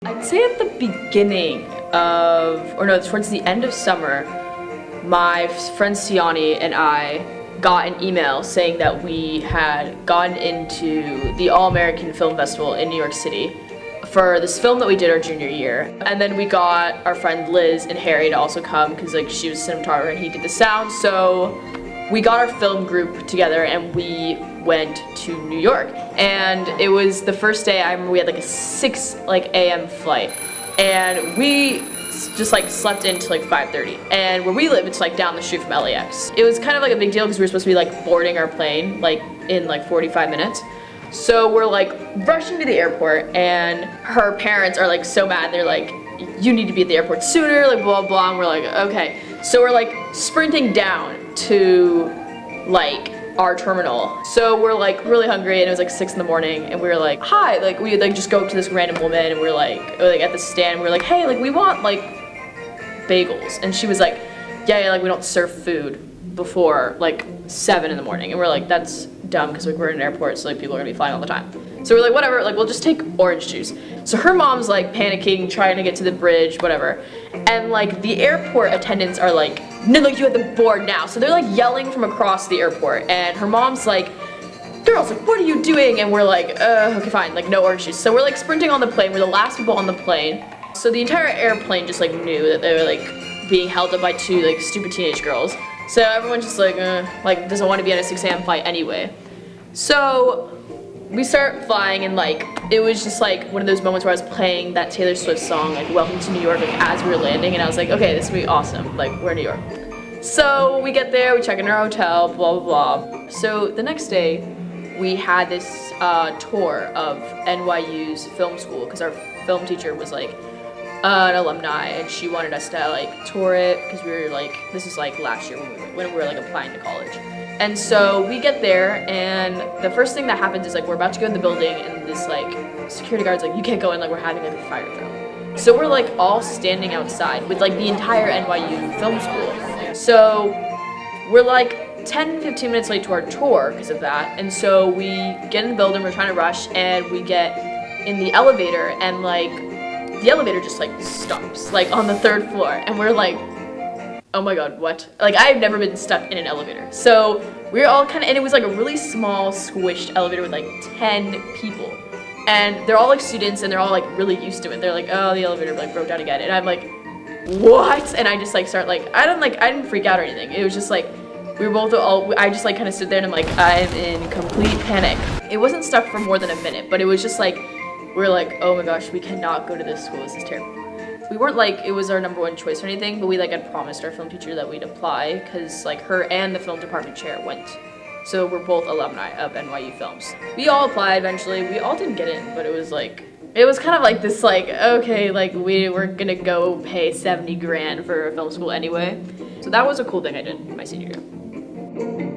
I'd say at the beginning of, or no, towards the end of summer, my friend Siani and I got an email saying that we had gotten into the All-American Film Festival in New York City for this film that we did our junior year. And then we got our friend Liz and Harry to also come because like she was cinematographer and he did the sound. So we got our film group together and we went to New York. And it was the first day. I remember we had like a 6 a.m. flight, and we just like slept in till like 5:30. And where we live, it's like down the street from LAX. It was kind of like a big deal because we were supposed to be like boarding our plane like in like 45 minutes. So we're like rushing to the airport, and her parents are like so mad. They're like, you need to be at the airport sooner, like blah blah. And we're like, okay. So we're like sprinting down to like our terminal. So we're like really hungry, and it was like 6 in the morning, and we were like, hi, like we like just go up to this random woman, and we're like at the stand, and we're like, hey, like we want like bagels. And she was like, yeah, like we don't serve food before like 7 in the morning. And we're like, that's dumb because like we're in an airport, so like people are gonna be flying all the time. So we're like, whatever, like we'll just take orange juice. So her mom's like panicking, trying to get to the bridge, whatever. And like the airport attendants are like, no, like you have to board now. So they're like yelling from across the airport, and her mom's like, girls, like what are you doing? And we're like, okay, fine, like no orange juice. So we're like sprinting on the plane. We're the last people on the plane. So the entire airplane just like knew that they were like being held up by 2 like stupid teenage girls. So everyone's just like doesn't want to be on a 6 a.m. flight anyway. So we start flying, and like it was just like one of those moments where I was playing that Taylor Swift song, like Welcome to New York, like as we were landing, and I was like, okay, this will be awesome, like we're in New York. So we get there, we check in our hotel, blah blah blah. So the next day we had this tour of NYU's film school because our film teacher was like an alumni, and she wanted us to like tour it because we were like, this is like last year when we were like applying to college. And so we get there, and the first thing that happens is like we're about to go in the building, and this like security guard's like, you can't go in, like we're having like a fire drill. So we're like all standing outside with like the entire NYU film school. So we're like 10-15 minutes late to our tour because of that. And so we get in the building, we're trying to rush, and we get in the elevator, and like the elevator just like stops like on the 3rd floor, and we're like, oh my god, what? Like I've never been stuck in an elevator. So we're all kind of, and it was like a really small squished elevator with like 10 people, and they're all like students, and they're all like really used to it. They're like, oh, the elevator like broke down again, and I'm like, what? And I just like start like, I didn't freak out or anything. It was just like we were both I just like kind of stood there, and I'm like, I'm in complete panic. It wasn't stuck for more than a minute, but it was just like we're like, oh my gosh, we cannot go to this school. This is terrible. We weren't like it was our #1 choice or anything, but we like had promised our film teacher that we'd apply because like her and the film department chair went. So we're both alumni of NYU Films. We all applied eventually. We all didn't get in, but it was kind of like this like, okay, like we were gonna go pay 70 grand for a film school anyway. So that was a cool thing I did my senior year.